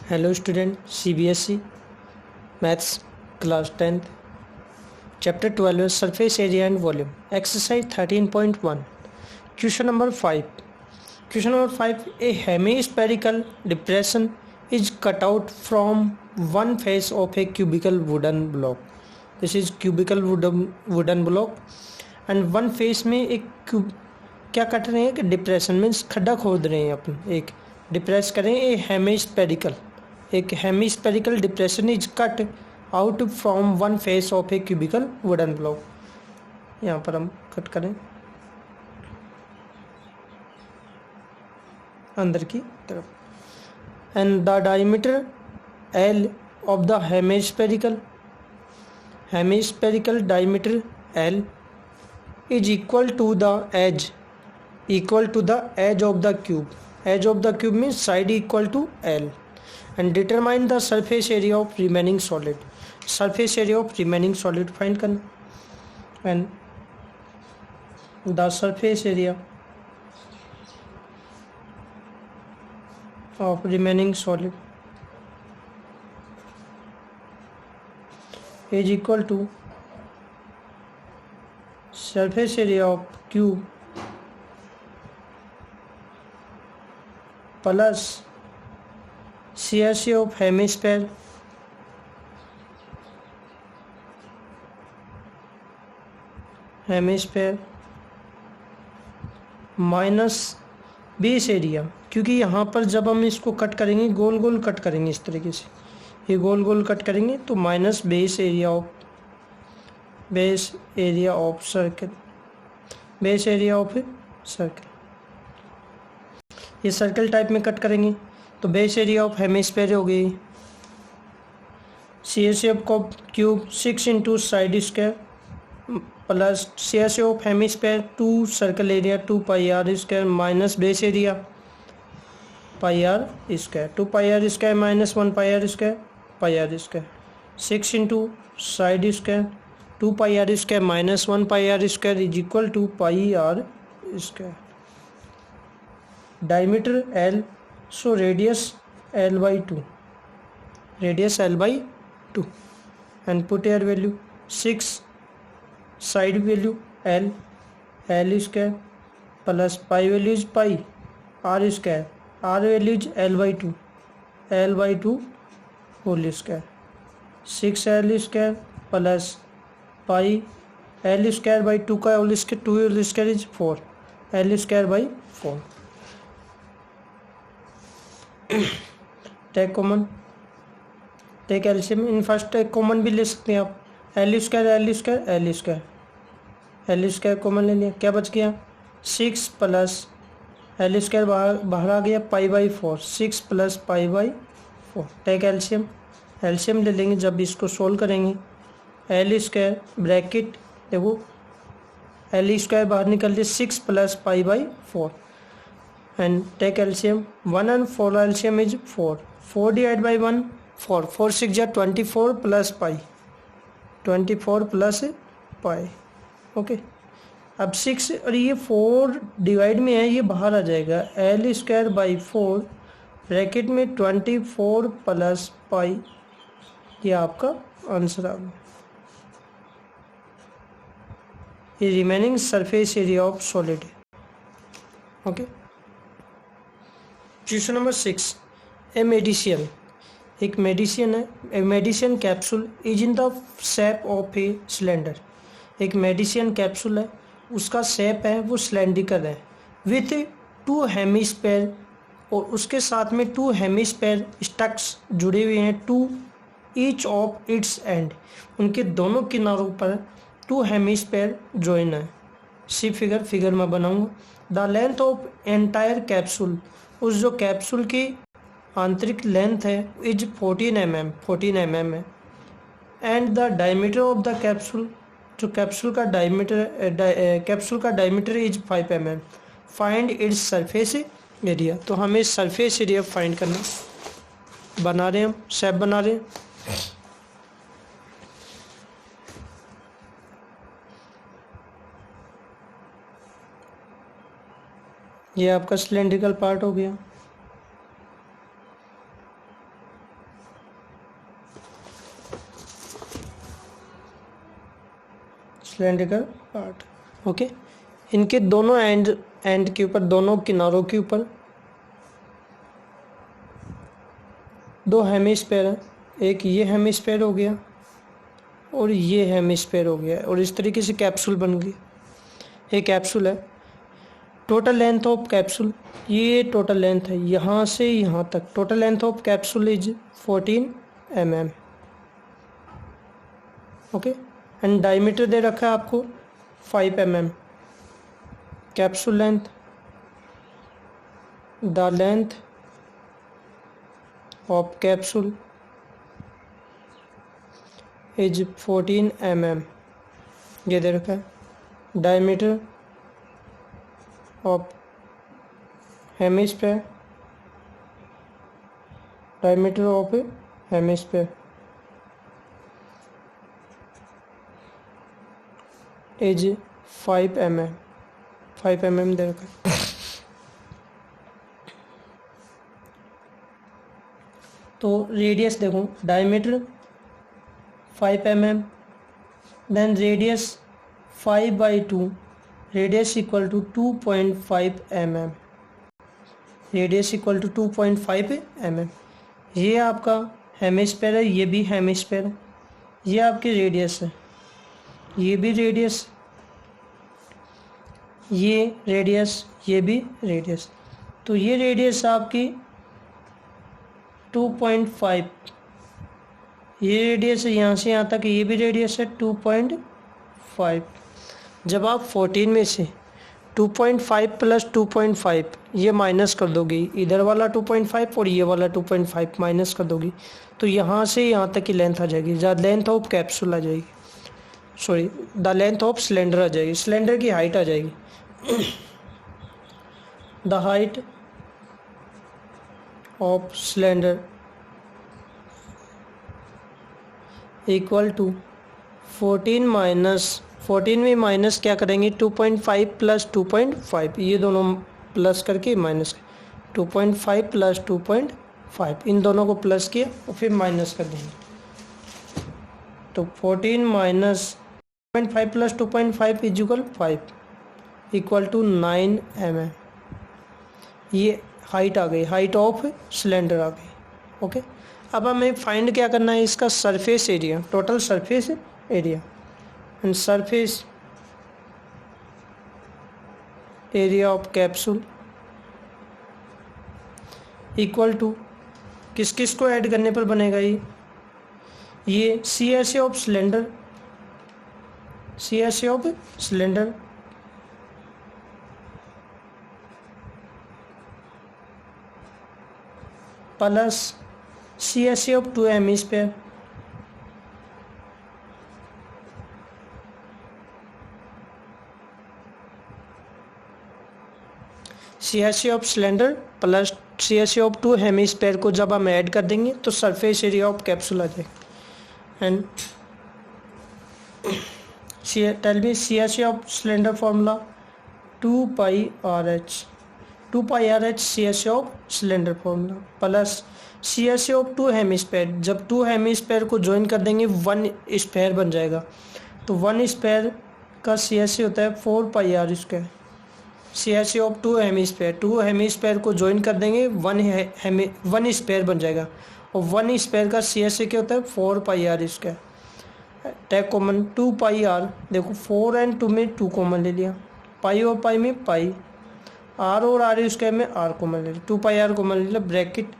Hello student, CBSE maths class 10th chapter 12 surface area and volume exercise 13.1 question number 5 A Hemy-spherical depression is cut out from one face of a cubical wooden block. This is cubical wooden block and one face में एक क्या cut रहे हैं कि depression means खड्डा खोद रहे हैं अपन एक डिप्रेस करें एक hemispherical depression is cut out from one face of a cubical wooden block. यहाँ पर हम कट करें अंदर की तरफ and the diameter L of the hemispherical diameter L is equal to the edge of the cube. Edge of the cube means side equal to L. And determine the surface area of remaining solid. Surface area of remaining solid find करना. And the surface area of remaining solid is equal to surface area of cube plus CSA of hemisphere minus base area, क्योंकि यहाँ पर जब हम इसको cut करेंगे गोल गोल cut करेंगे इस तरीके से, ये गोल गोल कट करेंगे तो minus base area of circle ये सर्कल टाइप में कट करेंगे तो बेस एरिया ऑफ हेमिस्फीयर हो गई CSA of cube 6 into side square plus CSA of hemisphere 2 circle area 2 pi r square minus base area pi r square 2 pi r square minus 1 pi r square 6 into side square 2 pi r square minus 1 pi r square is equal to pi r square. Diameter L, so radius L by 2 and put here value 6, side value L square plus pi value is pi R square, R value is L by 2 whole square 6 L square plus pi L square by 2 का whole square 2 whole square is 4 L square by 4. Take common take LCM in first take common भी ले सकते हैं आप L square common ले लिया, क्या बच गया 6 प्लस एल स्क्वायर बाहर आ गया pi by 4 6 plus pi by 4. Take LCM ले लेंगे जब इसको सोल्व करेंगे एल स्क्वायर ब्रैकेट देखो एल स्क्वायर बाहर निकल दिया 6 plus pi by 4 and take LCM 1 and 4 LCM is 4 divided by 1 4 6 जा 24 plus pi ओके. अब 6 और ये 4 डिवाइड में है ये बाहर आ जाएगा L स्क्वायर बाई 4 ब्रैकेट में 24 प्लस पाई, ये आपका आंसर आ गया. ये remaining surface area of solid है. Okay. Question number 6 a medicine एक मेडिसिन है. A medicine capsule is in the shape of a cylinder. एक मेडिसिन कैप्सूल है, उसका शेप है वो सिलेंड्रिकल है विथ 2 हेमिस्फीयर और उसके साथ में 2 हेमिस्फीयर स्टक्स जुड़े हुए हैं 2 ईच ऑफ इट्स एंड. उनके दोनों किनारों पर 2 हेमिस्फीयर जॉइन है. सी फिगर में बनाऊंगा. The length of entire capsule, उस जो कैप्सूल की आंतरिक लेंथ है इज 14 mm है. And the diameter of the capsule, जो कैप्सूल का diameter is 5 mm. Find its surface area. तो हमें सरफेस एरिया फाइंड करना, बना रहे हैं हम शेप बना रहे हैं. ये आपका सिलेंड्रिकल पार्ट हो गया. Cylindrical part. ओके, इनके दोनों एंड के ऊपर, दोनों किनारों के ऊपर दो हेमिस्फेयर है। एक ये हेमिस्फेयर हो गया और ये हेमिस्फेयर हो गया, और इस तरीके से कैप्सूल बन गई। ये कैप्सूल है। टोटल लेंथ ऑफ कैप्सूल, ये टोटल लेंथ है यहाँ से यहाँ तक। Total length of capsule is 14 mm। Okay, and diameter दे रखा है आपको 5 mm। Capsule length, the length of capsule is 14 mm, ये दे रखा है। Diameter of hemisphere, diameter of hemisphere is 5 mm, 5 mm दे रखा है। तो रेडियस देखो, diameter 5 mm, then radius 5/2, radius equal to 2.5 mm, radius equal to 2.5 mm। ये आपका हेमिस्फेयर है, ये भी हेमिस्फेयर है। ये आपकी रेडियस है, ये भी रेडियस, ये रेडियस, ये भी रेडियस। तो ये रेडियस आपकी 2.5, ये रेडियस है यहाँ से यहाँ तक, ये भी रेडियस है 2.5। जब आप 14 में से 2.5 प्लस 2.5 ये माइनस कर दोगी, इधर वाला 2.5 और ये वाला 2.5 माइनस कर दोगी, तो यहाँ से यहाँ तक की लेंथ आ जाएगी। द लेंथ ऑफ कैप्सूल आ जाएगी, sorry the length of cylinder आ जाएगी, सिलेंडर की हाइट आ जाएगी। The height of cylinder equal to 14 में माइनस क्या करेंगे, 2.5 प्लस 2.5, ये दोनों प्लस करके माइनस, 2.5 प्लस 2.5, इन दोनों को प्लस किया और फिर माइनस कर देंगे। तो 14 minus 2.5 plus 2.5 is equal 5, equal to 9 mm। ये हाइट आ गई, हाइट ऑफ सिलेंडर आ गई। ओके, अब हमें फाइंड क्या करना है, इसका surface area, total surface area, and surface area of capsule equal to, किस किस को ऐड करने पर बनेगा ये CSA of cylinder, CSA of cylinder plus CSA of 2 hemisphere CSA of cylinder plus CSA of 2 hemisphere को जब हम ऐड कर देंगे तो सरफेस एरिया ऑफ कैप्सूल आ जाएगा। And tell me CSA of cylinder formula 2πRH, 2πRH CSA of cylinder formula plus CSA of 2 hemisphere, जब 2 hemisphere को ज्वाइन कर देंगे 1 स्फेयर बन जाएगा, तो 1 स्फेयर का CSA होता है 4πr²। CSA of 2 hemisphere, 2 hemisphere को ज्वाइन कर देंगे 1 स्फेयर बन जाएगा, और 1 स्फेयर का CSA क्या होता है 4πr²। टेक कॉमन 2πr, देखो 4 एंड 2 में 2 कॉमन ले लिया, पाई और पाई में पाई, r और r² में r कॉमन ले लिया, 2πr कॉमन ले लिया, ब्रैकेट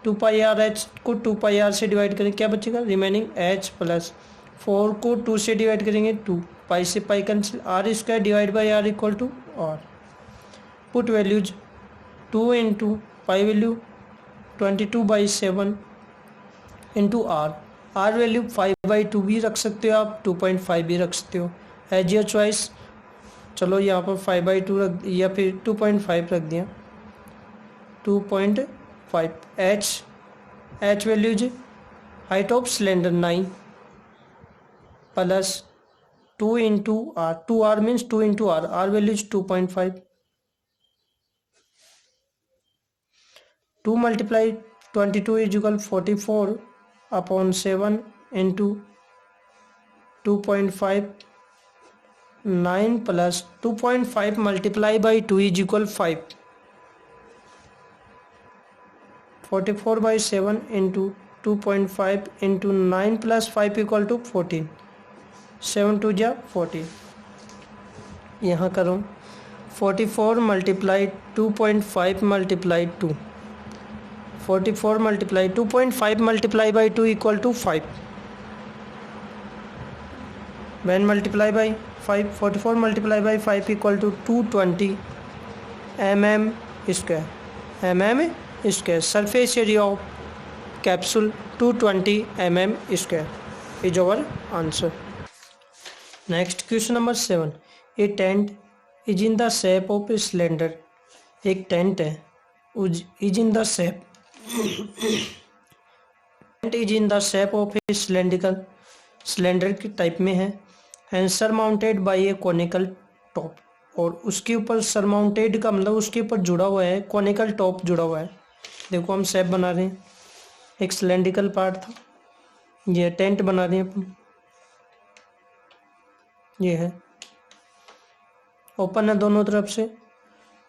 2πRH को 2πr से डिवाइड करेंगे, क्या बचेगा रिमेनिंग h, प्लस 4 को 2 से डिवाइड करेंगे 2, पाई से pi cancel, r² divide by r equal to r। Put values 2 into pi value 22/7 into r value 5/2 भी रख सकते हो आप, 2.5 भी रख सकते हो, एज योर चॉइस। चलो यहाँ पर 5/2 रख या फिर 2.5 रख दिया, 2.5। h values height of cylinder 9 plus 2 into r, 2r means 2 into r values 2.5, 2 multiply 22 is equal 44/7 into 2.5 9 plus 2.5 multiplied by 2 is equal 5. 44 by 7 into 2.5 into 9 plus 5 equal to 14. 7 2 जा 14. यहाँ करो 44 multiplied 2.5 multiplied 2. 44 multiplied 2.5 multiplied by 2 equal to 5. When multiply by 5, 44 multiplied by 5 equal to 220 mm square. mm square. Surface area of capsule 220 mm square is our answer. Next question number 7. A tent is in the shape of a cylinder. एक tent है is in the shape tent is in the shape of a cylindrical cylinder की type में है and surmounted by a conical top, और उसके ऊपर surmounted का मतलब उसके ऊपर जुड़ा हुआ है कॉनिकल टॉप जुड़ा हुआ है। देखो हम शेप बना रहे हैं, एक सिलेंड्रिकल पार्ट था, ये टेंट बना रहे हैं अपन, ये है ओपन है दोनों तरफ से,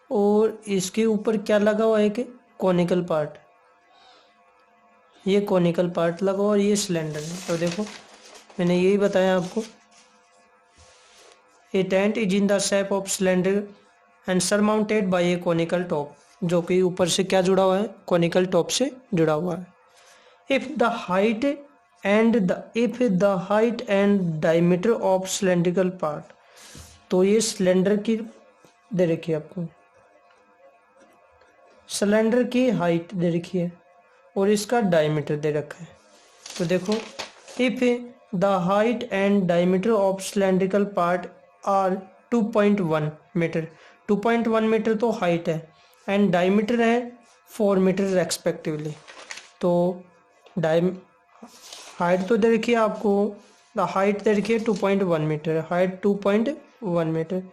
और इसके ऊपर क्या लगा हुआ है कि कॉनिकल पार्ट, ये कॉनिकल पार्ट लगा हुआ और ये सिलेंडर है। तो देखो मैंने यही बताया आपको, a tent is in the shape of cylinder and surmounted by a conical top, जो कि ऊपर से क्या जुड़ा हुआ है कॉनिकल टॉप से जुड़ा हुआ है। If the height and diameter of cylindrical part, तो ये सिलेंडर की दे रखी है आपको, सिलेंडर की हाइट दे रखी है और इसका डायमीटर दे रखा है। तो देखो if the height and diameter of cylindrical part are 2.1 metre, 2.1 metre तो हाइट है एंड डायमीटर है 4 मीटर रेस्पेक्टिवली। तो हाइट तो दे रखी है आपको, द हाइट दे रखी है 2.1 मीटर, हाइट 2.1 मीटर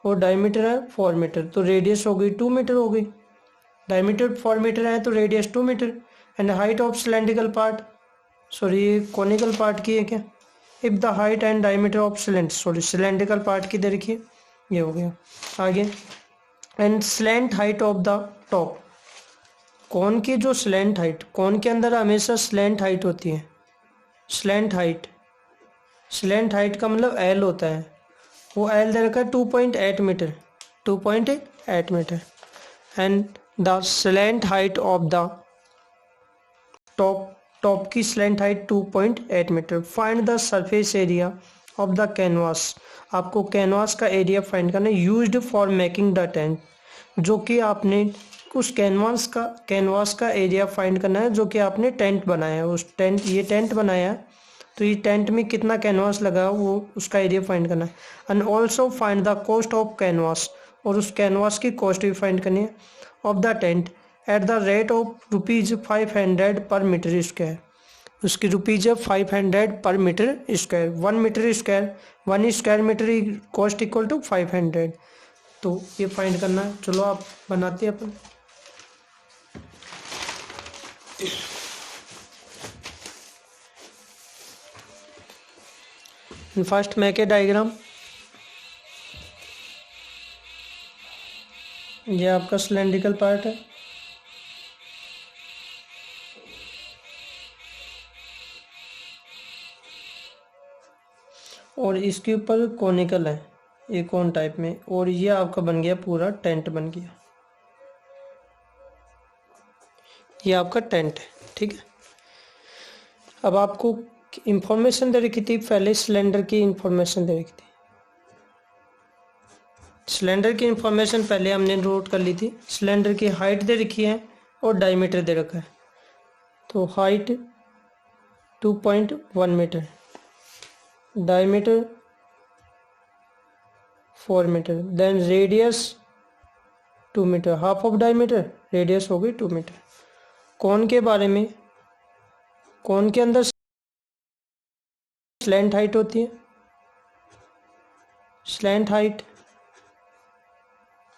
और डायमीटर है 4 मीटर, तो रेडियस हो गई 2 मीटर हो गई। डायमीटर 4 मीटर है तो radius 2 metre and height of cylindrical part, sorry conical part की है क्या, if the height and diameter of cylindrical part की दे रखिए, ये हो गया। आगे and slant height of the top, कौन की जो स्लैंट हाइट, कौन के अंदर हमेशा स्लैंट हाइट होती है, स्लैंट हाइट का मतलब एल होता है, वो एल दे रखा है 2.8 metre, 2.8 metre and the slant height of the top की slant height 2.8 metre. Find the surface area of the canvas, आपको कैनवास का एरिया फाइंड करना है used for making the tent, जो कि आपने उस कैनवास का एरिया फाइंड करना है जो कि आपने टेंट बनाया है, उस टेंट, ये टेंट बनाया है तो ये टेंट में कितना कैनवास लगा है वो उसका एरिया फाइंड करना है। And also find the cost of canvas, और उस कैनवास की कॉस्ट भी फाइंड करनी है of the tent at the rate of ₹500 per metre square, उसकी rupees 500 per metre square, 1 metre square 1 square metre cost equal to 500। तो ये find करना है, चलो आप बनाते हैं अपन। फर्स्ट मेक ए डायग्राम, ये आपका सिलेंड्रिकल पार्ट है, और इसके ऊपर कॉनिकल है ये कौन टाइप में, और ये आपका बन गया पूरा टेंट बन गया, ये आपका टेंट है। ठीक है, अब आपको इंफॉर्मेशन दे रखी थी, पहले सिलेंडर की इंफॉर्मेशन दे रखी थी, सिलेंडर की इंफॉर्मेशन पहले हमने नोट कर ली थी। सिलेंडर की हाइट दे रखी है और डायमीटर दे रखा है, तो height 2.1 metre, diameter 4 metre, then radius 2 metre, half of diameter, radius हो गई 2 मीटर। कौन के बारे में, कौन के अंदर स्लैंट हाइट होती है, स्लैंट हाइट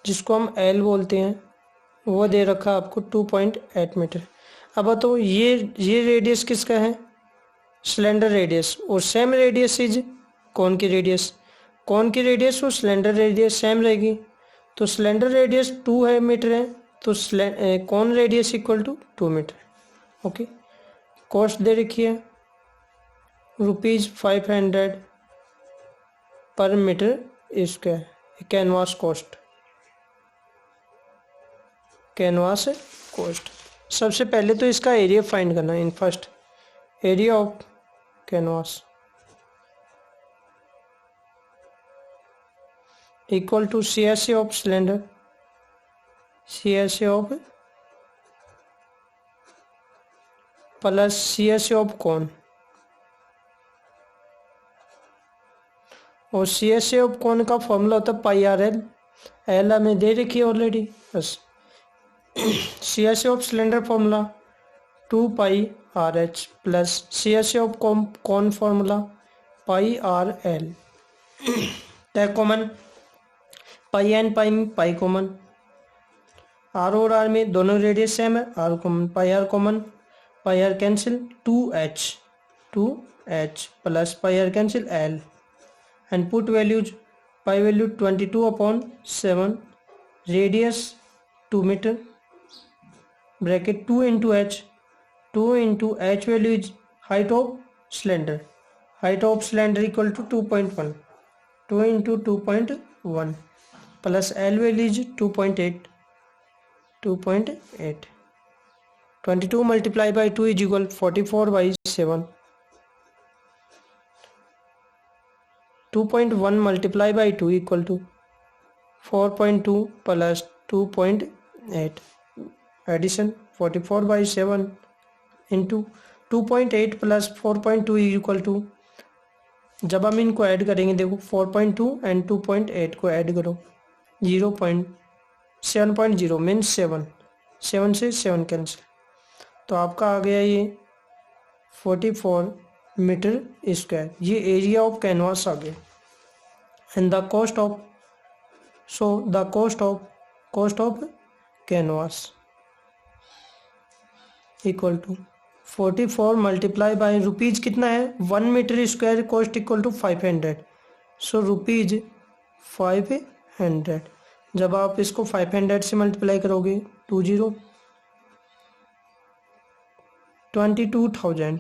जिसको हम एल बोलते हैं, वो दे रखा आपको 2.8 मीटर। अब तो ये रेडियस किसका है, सिलेंडर रेडियस, और सेम रेडियस इज कौन की रेडियस, कौन की रेडियस और सिलेंडर रेडियस सेम रहेगी, तो सिलेंडर रेडियस 2 है मीटर है, तो कौन radius equal to 2 metre. Okay, cost दे रखी है ₹500 per metre square, canvas cost, canvas cost. सबसे पहले तो इसका एरिया फाइंड करना है। In first area of canvas equal to CSA of cylinder, CSA of plus CSA of cone, और CSA ऑफ कौन का फॉर्मूला होता है πRL, एल हमें दे रखी है ऑलरेडी। बस CSA of cylinder formula 2πRH plus CSA of cone formula πRL, take common, pi and pi common, R और आर में दोनों रेडियस सेम है, R common, pi R cancel, 2h plus pi R cancel L, and put values, pi value 22/7, radius 2 metre, bracket 2 into H value is height of cylinder equal to 2.1, 2 into 2.1 plus L value is 2.8, 22 multiply by 2 is equal 44/7, 2.1 multiply by 2 equal to 4.2 plus 2.8, addition 44/7 into 2.8 plus 4.2 equal to, जब हम इनको add करेंगे देखो 4.2 and 2.8 को add करो 0.7.0 means 7 से 7 cancel, तो आपका आ गया ये 44 मीटर स्क्वायर। ये एरिया ऑफ कैनवास आ गया। And the cost of canvas equal to 44 multiply by rupees कितना है 1 metre square, cost equal to 500, so ₹500। जब आप इसको 500 से मल्टीप्लाई करोगे 22,000 22,000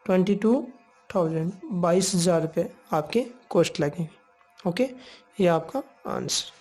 ₹22,000 आपके कॉस्ट लगेंगे। ओके, ये आपका आंसर।